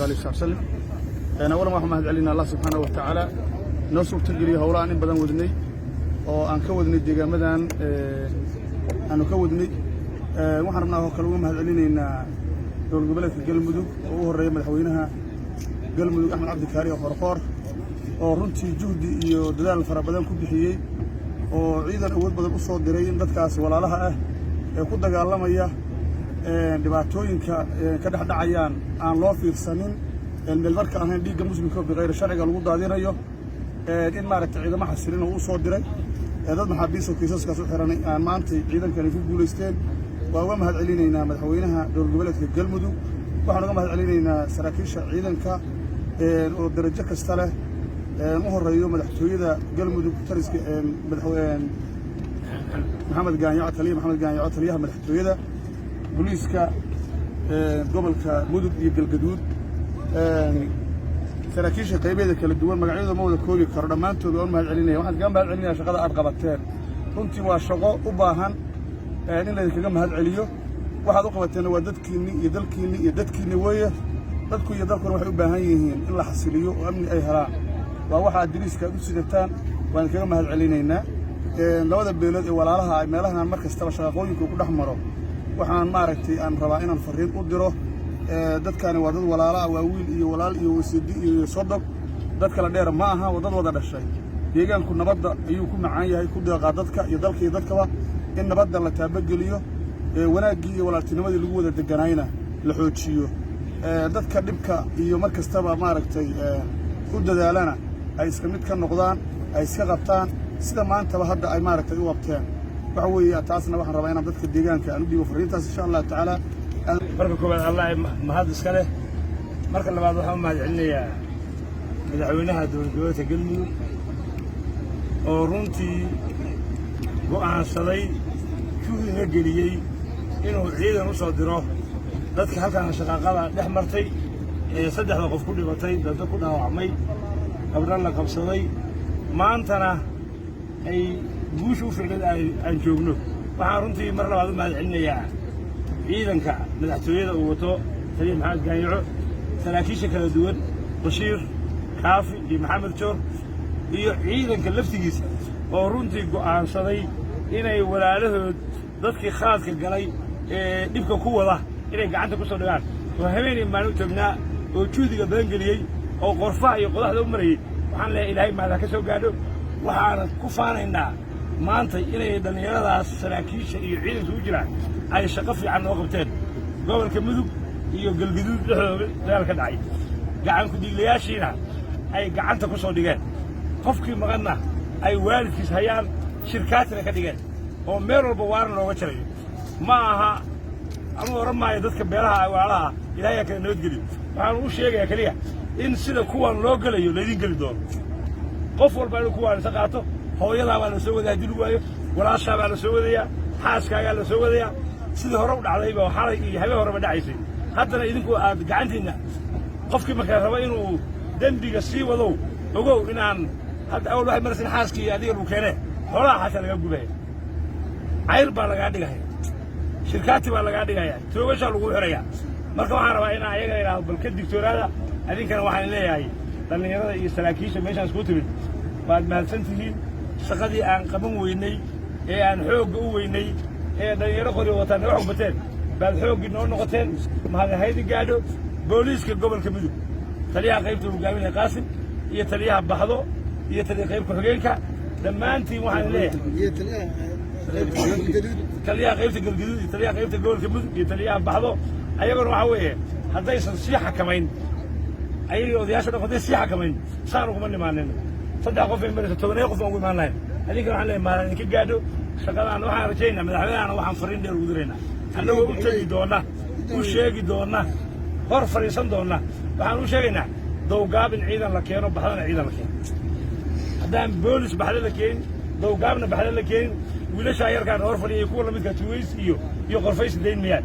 الله عليه وسلم أنا أولا ما حمد علينا الله سبحانه وتعالى نصر تجري هؤلاء أن بدن ودني أو أن كودني دجا مدن أن كودني وحرمنا هو كلام محمد علينا إن دول قبلة الجلمدو وهو الرئيس مدحوينها جلمدو أحمد عبد الكاري وفرقار ورنتي جهدي يدلال الفرابدان كبحيي وعيدا أود بدل أصوات درين دتكاس ولا لها كود قال لما إياه dhibaatooyin ka dhaxdhacayaan aan loo fiirsanin meel marka aan dhiigga muslimka bigayr sharciga lagu daadinayo in maaragtay ciidamo xasilin oo soo diray dad maxaabiis oo kiisaskaas u xiran aan maanta ciidankani ku guuleysteen waa uga mahad celinaynaa madaxweynaha dowlad goboleedka Galmudug waxaan uga mahad celinaynaa saraakiisha ciidanka oo darajo kasta leh u horeeyo madaxtooyada Galmudug tariska madaxweyne maxamed gaanyaco taliyaha madaxtooyada بوليسكا قبلكا مدد يقلقدود سراكيش قيبيدة كلا الدول مقعيدة موضة كولي كردمانتو بيقول مهد علينا واحد قام مهد علينا شغالة أرقبتين كنتي واشغاء أباهن إن اللي كان مهد عليه واحد أقبتين وددكيني يددكيني ويه dadku iyo dalkuna waxay u baahan yihiin in la xasiliyo oo amni ay helaan waa waxa adriiska u sidataan waan kaga mahad celinaynaa labada beelood ee walaalaha ay meelahan markastaba shaqooyinku ku dhaxmaro waxaan maaragtay aan rabaa inaan fariin u diro dadkani waa dad walaala ah waa wiil iyo walaal iyo wasiidi iyo sodog dad kala dheer ma aha wadad wada dhashay deegaanku nabadda ayuu ku macaan yahay ku deeqa dadka iyo dalka iyo dadkaba in nabadda la taabageliyo wanaagii iyo walaaltinimadii lagu wada deganaayna la xoojiyo dadka dhibka iyo markastaba maaragtay u dadaalana ay iska mid ka noqdaan ay iska qabtaan sida maantaba hadda ay maaragtay u qabteen وحوي أتعصنا وحنا ربعنا بدك الدجان كأنو دي وفرينتاس إن شاء الله تعالى. بركوكم الله ما هذا سكله مرك اللي بعده هم يعني مدعوينها دول جوات قلمو ورنتي وعن صلي شو نجليي إنه عيدا نصدره ذاتك حتى عن شقاقة نحمرتي صدق وقف كل بطي ذات كلها وعمي قبل الله قبصلي ما أنتنا أي guusha u ficnad aan joogno waxaan runtii mar labaad u mahad celinayaa ciidanka madaxtooyada uu wato taliya maxamed gaanyaco saraakiisha kala duwan bashiir kaafi iyo maxamed joor iyo ciidanka laftigiisa oo runtii go'aansaday inay walaalahood dadkii khaladka galay ee dhibka ku wada inay gacanta ku soo dhigaan oo habeenay maalin toognaa oo juudiga badan geliyey oo qorfaha iyo qodaxda u marayay waxaan leeyahay ilaahay mahad ka soo gaadho waxaan ku faanaynaa maanta inay dhalinyaradaas saraakiisha iyo ciidanka u jiraan ay shaqo fiican noo qabteen gobolka mudug iyo galgaduud dhexdooda dagaal ka dhacay gacan ku dhiiglayaashiina ay gacanta ku soo dhigeen qofkii maqanna ay waalidkiis hayaan shirkaatina ka dhigeen oo meel walba waaran looga jarayo ma aha ama oran maayo dadka beelaha walaalaha ilaahay ka nabadgeliyo waxaan u sheegayaa kaliya in sida kuwan loo galayo laydin geli doono qof walba inuu kuwaan isa qaato hooyadaa baa la soo wadaa dil waayo walaashaa baa la soo wadayaa xaaskaagaa la soo wadayaa sidii hore u dhacdayba xalay iyo habeen horeba dhacaysay haddana idinku aad gacantiinna qofkii markaa raba inuu dembiga sii wadow ogow inaan hadda awal waxay maraysan xaaskii iyo adiga lagu keenee xoolaha xataa laga gubaya cayr baa lagaa dhigaya shirkaati baa lagaa dhigaya toogashaa lagu xirayaa marka waxaan rabaa inaan ayaga idhaahdo bal ka digtoonaada idinkana waxaan leeyahay dhallinyarada iyo saraakiisha meeshaan isku timid waad mahadsan tihiin shaqadii aan qaban weynay ee aan xoogga u weynay ee dhalinyaro qori wataan naga xog bateen baad xooggii noo noqoteen mahad haydi gaadho booliiska gobolka mudug taliyaha qaybta hogaaminaya qaasim iyo taliyaha baxdo iyo taliyaha qaybka xogeenka dhammaantiin waxaan leeyahay taliyaha qaybta galgaduud iyo taliyaha qaybta gobolka mudug iyo taliyaha baxdo ayaguna waxaa weeye haddaysan sii xakamayn ayagii odayaasha dhan hadday sii xakamayn saan uguma nimaanin saddex qof ay maraysa tobanee qof aan ugu imaan lahayn adinkana waxaan leeyahay maalin idinka gaadho shaqadaan waxaan rajaynaa madaxweynahana waxaan fariin dheer ugu diraynaa annagoo u tegi doonna u sheegi doonna hor fadhiisan doonna waxaan u sheegaynaa dowgaab in ciidan la keeno baxdana ciidan la keeno haddaan boolis baxda la keenin dowgaabna baxda la keenin wiilashaa yarkaan hor fadhiyay kuwa lamidka tuways iyo qorfays dayn mayaan